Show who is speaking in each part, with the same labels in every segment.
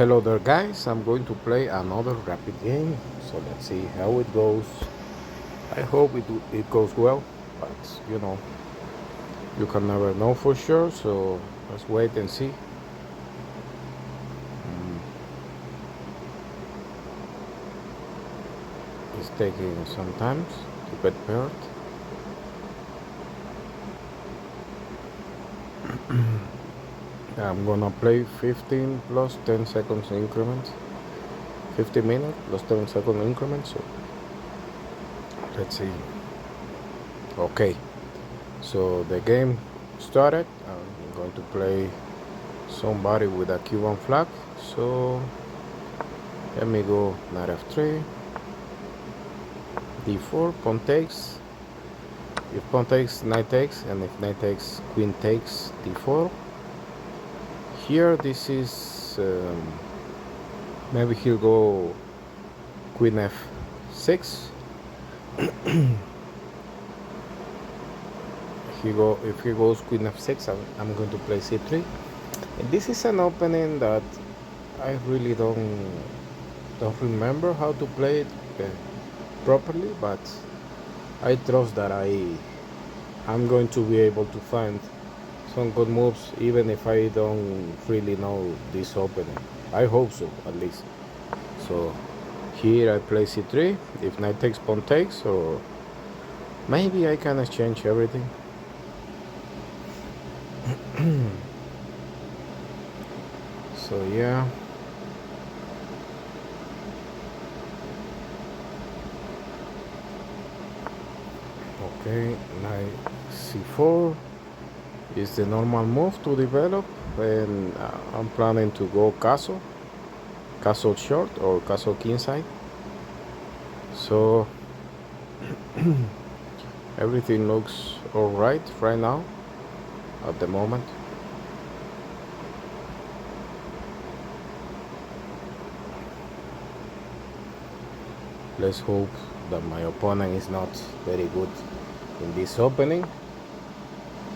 Speaker 1: Hello there guys, I'm going to play another rapid game, so let's see how it goes. I hope it goes well, but you can never know for sure, so let's wait and see. It's taking some time to get paired. I'm gonna play 15 plus 10 seconds increments, 50 minutes plus 10 second increments, so let's see. Okay, so the game started. I'm going to play somebody with a Cuban flag, so let me go knight f3, d4, pawn takes. If pawn takes, knight takes, and if knight takes, queen takes, d4. Here this is maybe he'll go queen f6. If he goes queen f6, I'm going to play c3. And this is an opening that I really don't remember how to play it properly, but I trust that I'm going to be able to find some good moves even if I don't really know this opening. I hope so, at least. So here I play c3. If knight takes, pawn takes, or maybe I can exchange everything. So yeah. Okay, knight c4 is the normal move to develop, and I'm planning to go castle short or castle kingside. So everything looks alright right now at the moment. Let's hope that my opponent is not very good in this opening,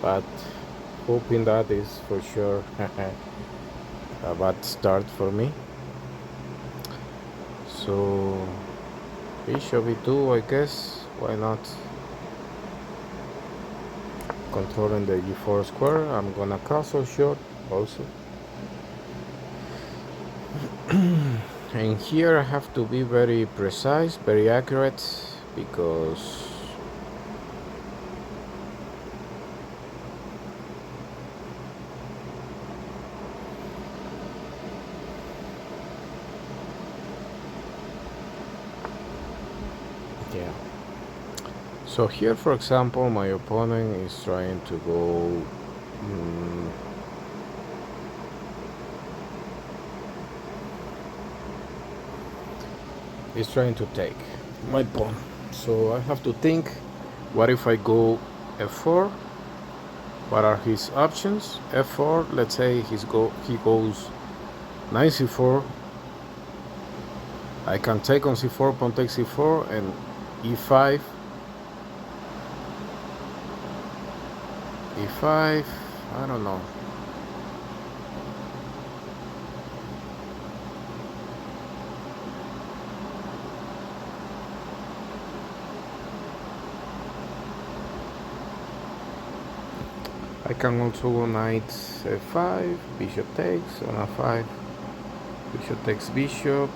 Speaker 1: but hoping that is for sure a bad start for me. So bishop e2, I guess, why not? Controlling the g4 square, I'm gonna castle short also. And here I have to be very precise, very accurate, because yeah. So here, for example, my opponent is trying to go is trying to take my pawn. So I have to think, what if I go f4? What are his options? f4, let's say he goes knight c4. I can take on c4, pawn takes c4, and e5. e5, I don't know. I can also go knight f5, bishop takes on a5, bishop takes bishop,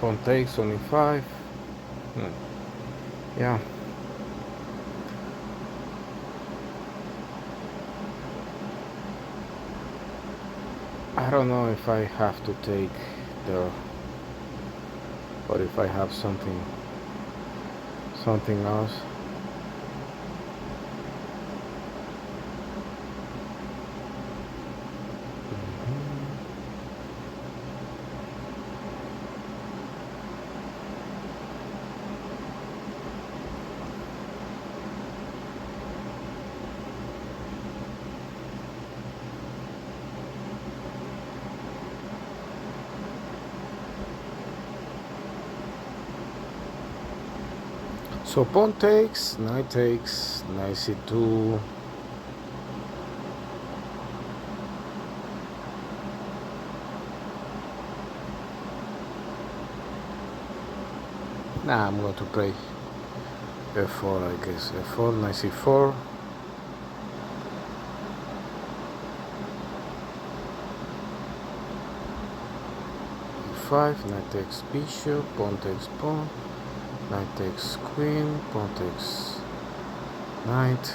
Speaker 1: pawn takes on e5. Yeah. I don't know if I have to take there, or if I have something else. So pawn takes, knight c2, Nah, I'm going to play f4, I guess. f4, knight c4. e5, knight takes bishop, pawn takes pawn, knight takes queen, pawn takes knight.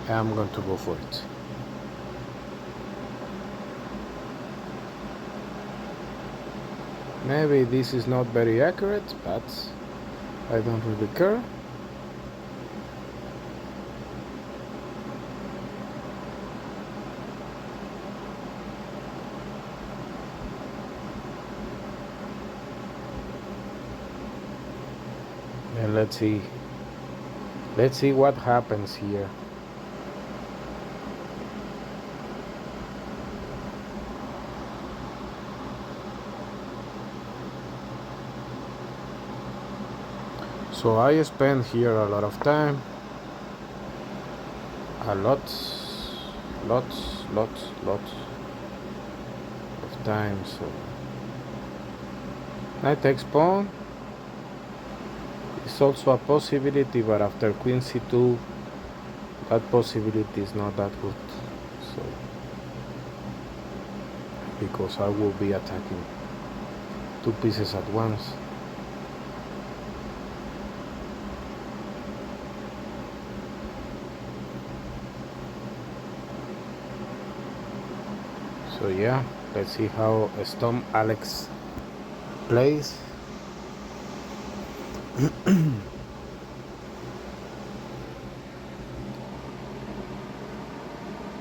Speaker 1: I'm going to go for it. Maybe this is not very accurate, but I don't really care. And let's see what happens here. So I spent here a lot of time, lots of time. So knight takes pawn is also a possibility, but after queen c2 that possibility is not that good. So because I will be attacking two pieces at once. So yeah, let's see how Storm Alex plays.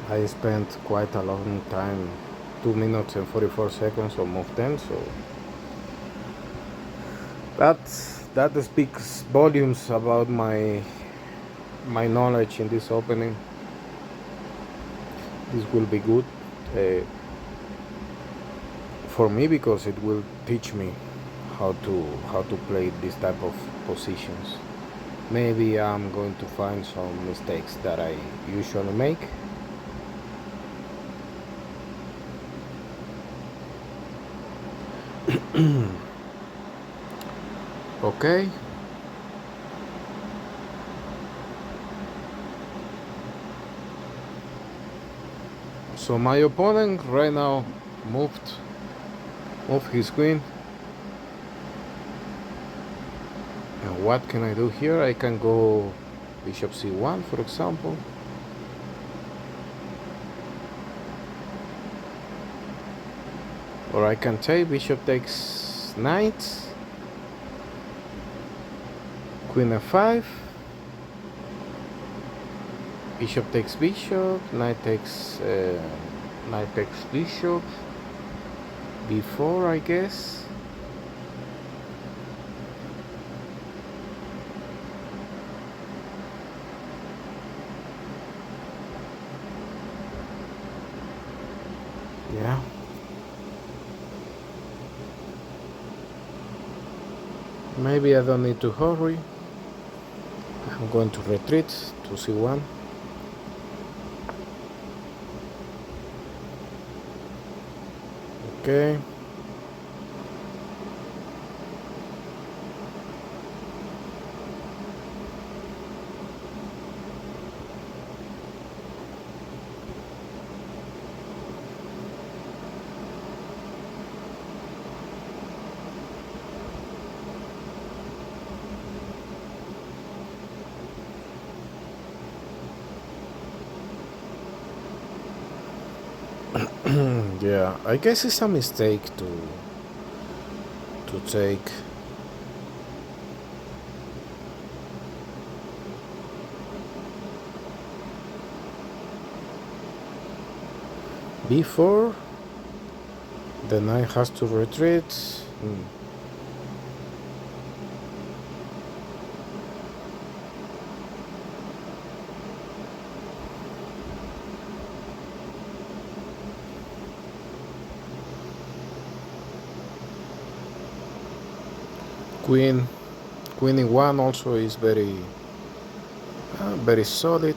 Speaker 1: I spent quite a long time, 2 minutes and 44 seconds on move 10, so that speaks volumes about my knowledge in this opening. This will be good for me because it will teach me how to play this type of positions. Maybe I'm going to find some mistakes that I usually make. Okay. So my opponent right now moved his queen. And what can I do here? I can go bishop c1, for example. Or I can take bishop takes knight, queen f5, bishop takes bishop, knight takes bishop, b4, I guess. Yeah. Maybe I don't need to hurry. I'm going to retreat to c1. Okay. Yeah, I guess it's a mistake to take b4. The knight has to retreat. queen e1 also is very very solid.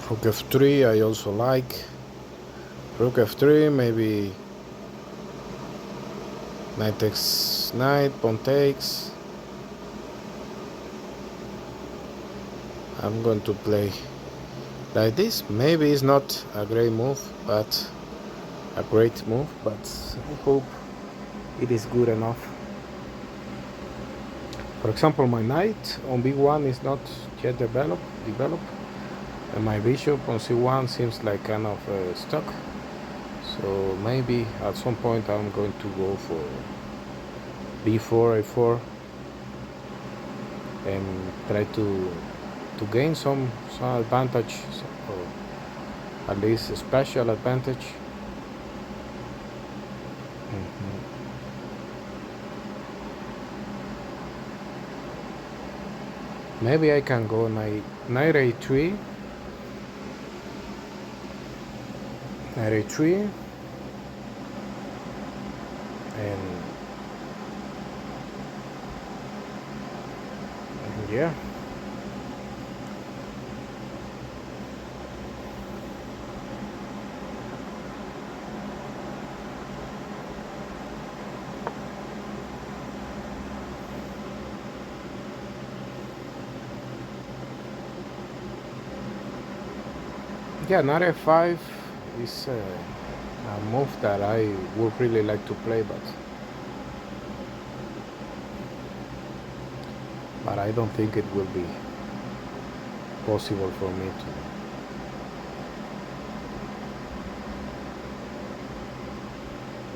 Speaker 1: Rook f3 I also like. Rook f3, maybe knight takes knight, pawn takes. I'm going to play like this. Maybe it's not a great move, but a great move, but I hope it is good enough. For example, my knight on b1 is not yet developed, and my bishop on c1 seems like kind of stuck. So maybe at some point I'm going to go for b4, a4, and try to gain some advantage, or at least a special advantage. Maybe I can go knight a3, and yeah. Yeah, knight f5 is a move that I would really like to play, but I don't think it will be possible for me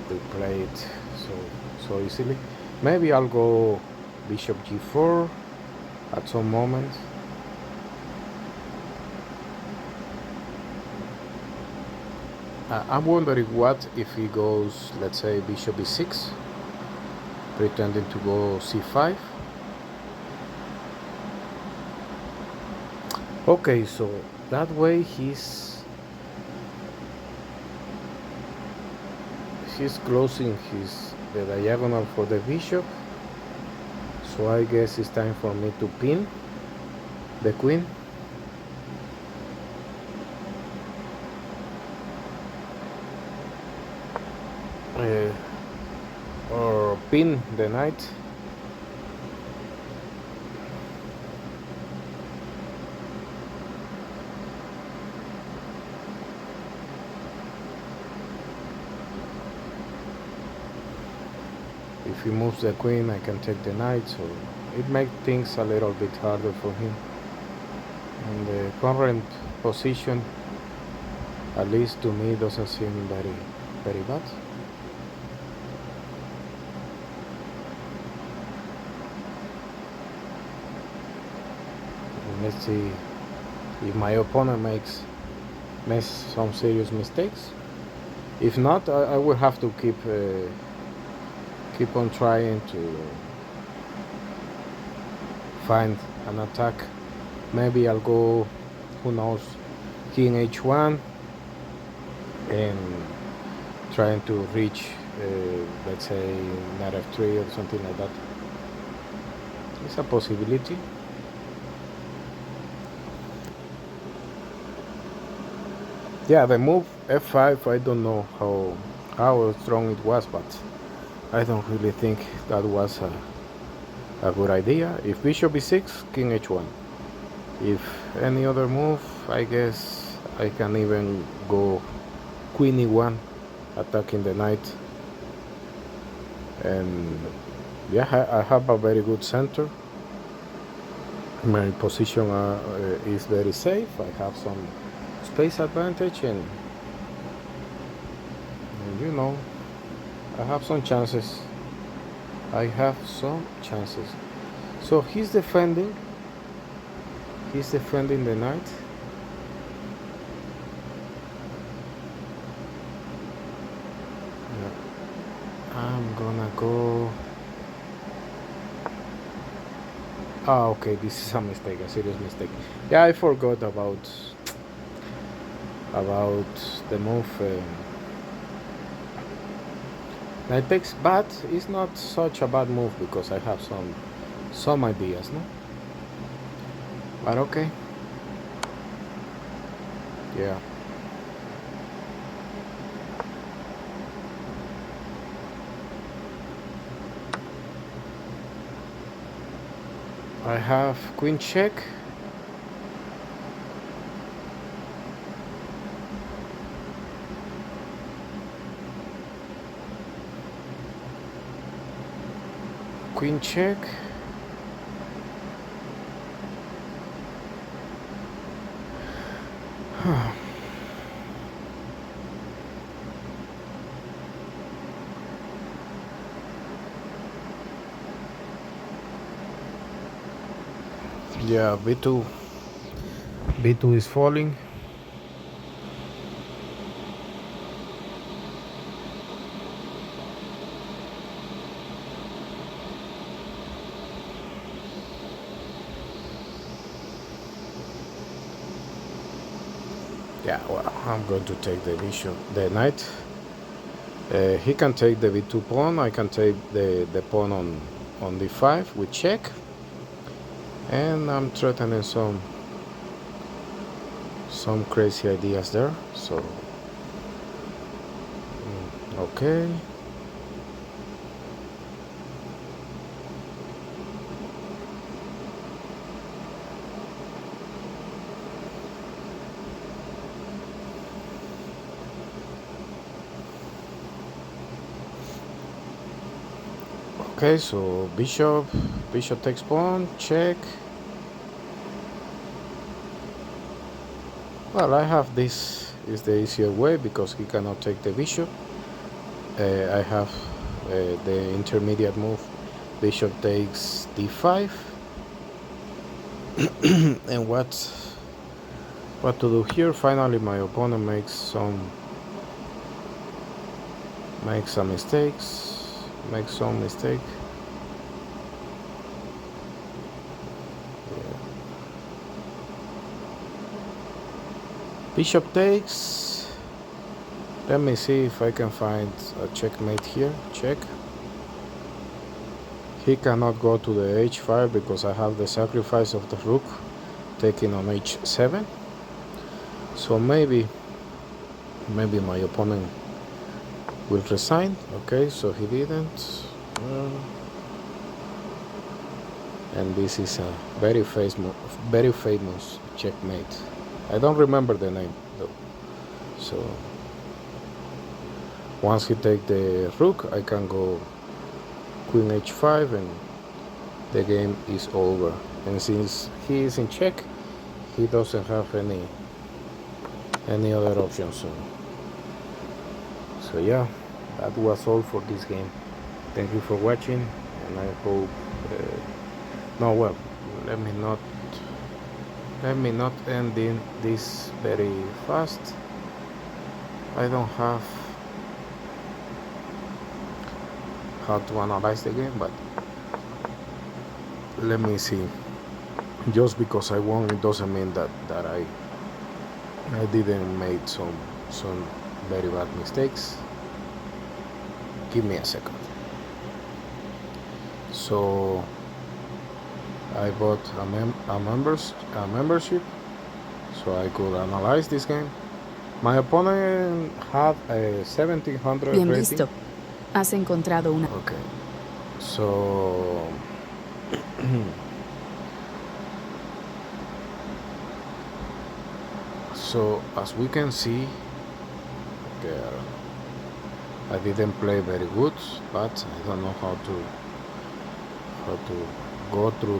Speaker 1: to play it so easily. Maybe I'll go bishop g4 at some moment. I'm wondering what if he goes, let's say, bishop e6, pretending to go c5. Okay, so that way he's closing the diagonal for the bishop. So I guess it's time for me to pin the queen. Or pin the knight. If he moves the queen, I can take the knight, so it makes things a little bit harder for him. And the current position, at least to me, doesn't seem very bad. Let's see if my opponent makes some serious mistakes. If not, I will have to keep on trying to find an attack. Maybe I'll go, who knows, king h1 and trying to reach let's say knight f3 or something like that. It's a possibility. Yeah, the move f5, I don't know how strong it was, but I don't really think that was a good idea. If bishop e6, king h1. If any other move, I guess I can even go queen e1, attacking the knight. And yeah, I have a very good center. My position is very safe. I have some space advantage, and you know, I have some chances. So he's defending the knight. I'm gonna go Ah, okay, this is a mistake, a serious mistake. Yeah, I forgot about the move. Knight takes, but it's not such a bad move because I have some ideas, no? But okay, yeah. I have queen check. Queen check. Yeah, b2 is falling. Yeah, well, I'm going to take the bishop, the knight. He can take the b2 pawn. I can take the pawn on d5 with check, and I'm threatening some crazy ideas there. So okay. Okay, so bishop takes pawn, check. Well, I have this is the easier way because he cannot take the bishop. I have the intermediate move. Bishop takes d5, and what to do here? Finally, my opponent makes some mistakes. Makes some mistake. Yeah. Bishop takes. Let me see if I can find a checkmate here. Check. He cannot go to the h5 because I have the sacrifice of the rook taking on h7. So maybe my opponent will resign. Okay, so he didn't. And this is a very famous checkmate. I don't remember the name though. So once he take the rook, I can go queen h5 and the game is over. And since he is in check, he doesn't have any other option. So yeah, that was all for this game. Thank you for watching, and I hope no, well, let me not end in this very fast. I don't have how to analyze the game, but let me see. Just because I won, it doesn't mean that I didn't make some very bad mistakes. Give me a second. So I bought a membership so I could analyze this game. My opponent had a 1700
Speaker 2: Bien
Speaker 1: rating.
Speaker 2: visto. Has encontrado una.
Speaker 1: Okay. So so as we can see, okay, I didn't play very good, but I don't know how to go through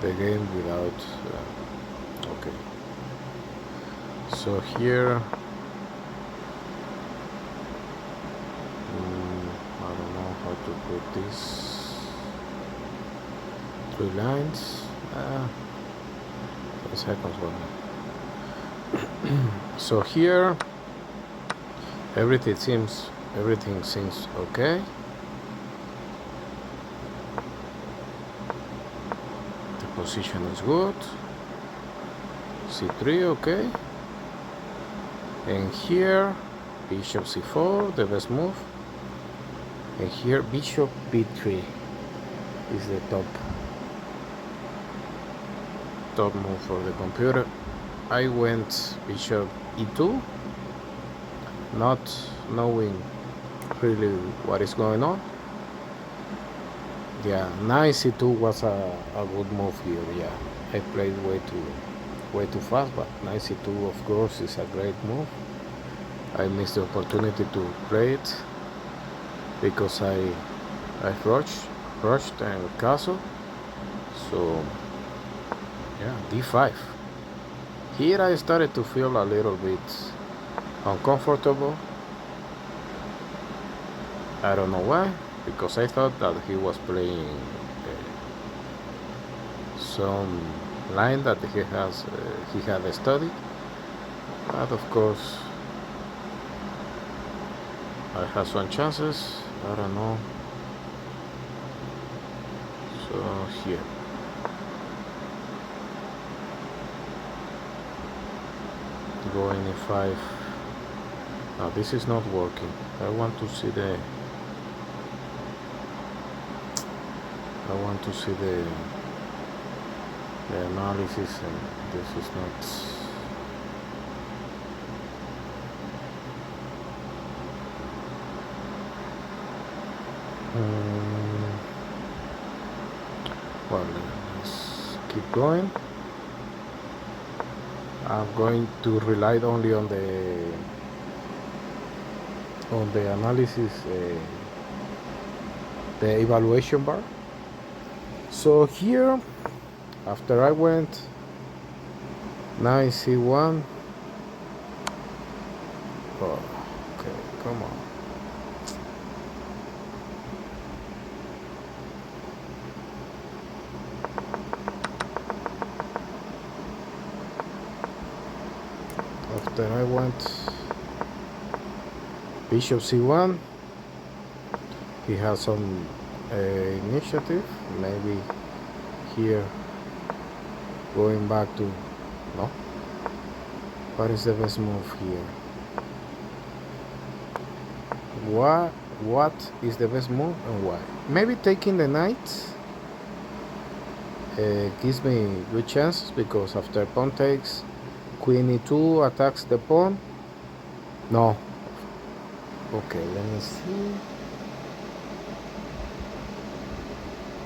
Speaker 1: the game without okay. So here I don't know how to put this 3 lines. 10 seconds. So here everything seems okay. position is good. c3, okay. And here bishop c4, the best move. And here bishop b3 is the top move for the computer. I went bishop e2, not knowing really what is going on. Yeah, knight c2 was a good move here. Yeah, I played way too fast, but knight c2 of course is a great move. I missed the opportunity to play it because I rushed and castle. So yeah, d5. Here I started to feel a little bit uncomfortable. I don't know why, because I thought that he was playing some line that he had studied, but of course I had some chances. I don't know. So here, going e5. Now this is not working. I want to see the analysis, and this is not. Well, let's keep going. I'm going to rely only on the analysis, the evaluation bar. So here, after I went knight c1, oh, okay, come on. After I went bishop c1, he has some initiative. Maybe here going back to no. What is the best move here? What is the best move and why? Maybe taking the knight gives me good chances, because after pawn takes, queen e2 attacks the pawn. No. Okay, let me see.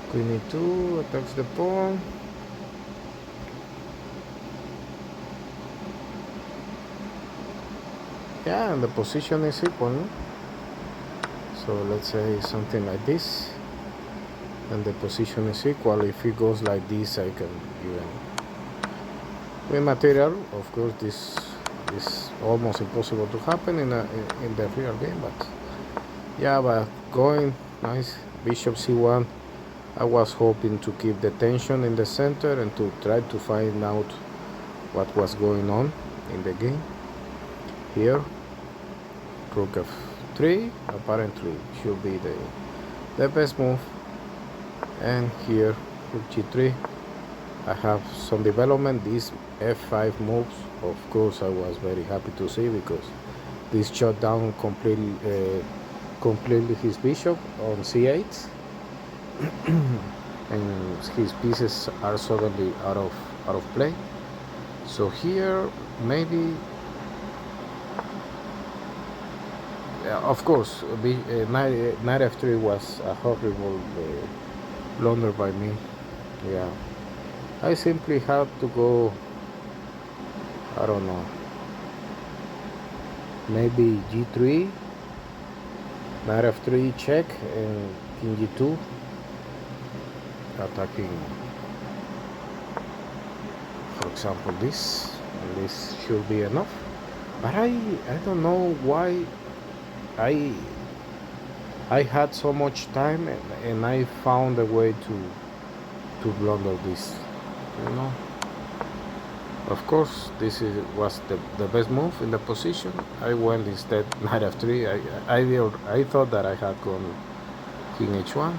Speaker 1: Queen e2 attacks the pawn. Yeah, and the position is equal, no? So let's say something like this, and the position is equal. If it goes like this, I can even win material. Of course, this is almost impossible to happen in the real game, but yeah, but going nice bishop c1, I was hoping to keep the tension in the center and to try to find out what was going on in the game. Here, rook f3 apparently should be the best move, and here rook g3. I have some development. These f5 moves, of course, I was very happy to see, because this shut down completely his bishop on c8, and his pieces are suddenly out of play. So here maybe, of course, knight f3 was a horrible blunder by me. Yeah, I simply had to go, I don't know, maybe g3, knight f3 check, and king g2 attacking, for example, this, and this should be enough. But I don't know why I had so much time, and I found a way to blunder this, you know. Of course, this was the best move in the position. I went instead knight f3. I thought that I had gone king h1,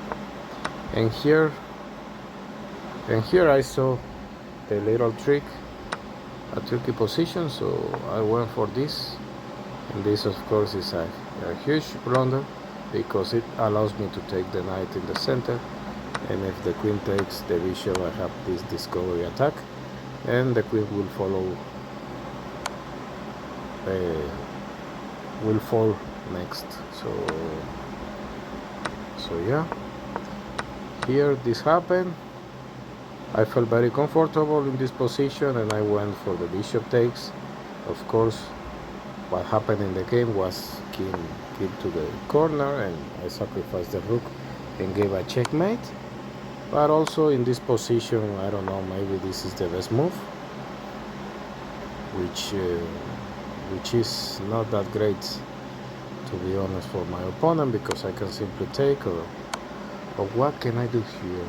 Speaker 1: and here And here I saw the little trick, a tricky position, so I went for this. And this of course is a huge blunder because it allows me to take the knight in the center, and if the queen takes the bishop I have this discovery attack, and the queen will fall next. So yeah, here this happened. I felt very comfortable in this position and I went for the bishop takes. Of course, what happened in the game was king to the corner and I sacrificed the rook and gave a checkmate. But also in this position, I don't know, maybe this is the best move, which is not that great, to be honest, for my opponent, because I can simply take, or what can I do here?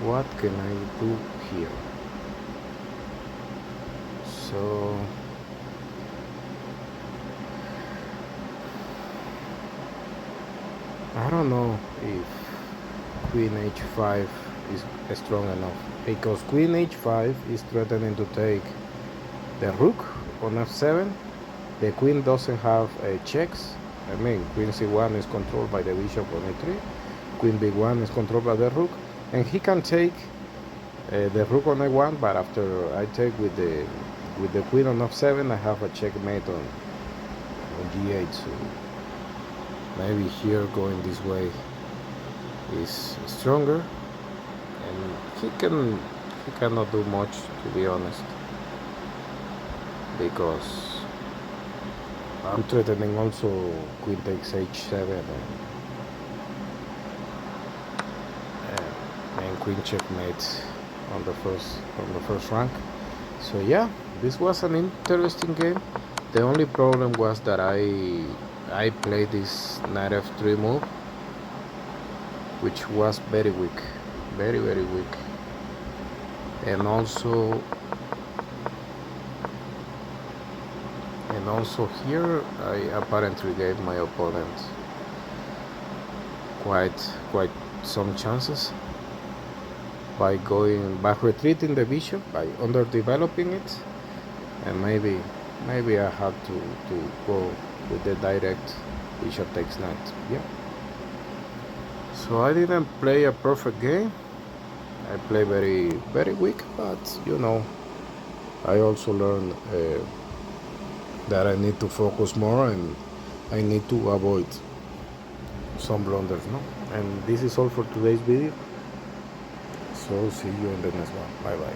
Speaker 1: What can I do here? So I don't know if queen h5 is strong enough, because queen h5 is threatening to take the rook on f7. The queen doesn't have checks. I mean, queen c1 is controlled by the bishop on a3. Queen b1 is controlled by the rook, and he can take the rook on a1. But after I take with the queen on f7, I have a checkmate on g8. So maybe here going this way is stronger, and he cannot do much, to be honest, because I'm threatening also queen takes h7 and queen checkmate on the first rank. So yeah, this was an interesting game. The only problem was that I played this knight f3 move, which was very weak, very weak, and also here I apparently gave my opponent quite some chances by retreating the bishop, by underdeveloping it, and maybe I had to go with the direct bishop takes knight. Yeah. So I didn't play a perfect game. I play very weak, but I also learned that I need to focus more and I need to avoid some blunders, no? And this is all for today's video. So see you in the next one. Bye bye.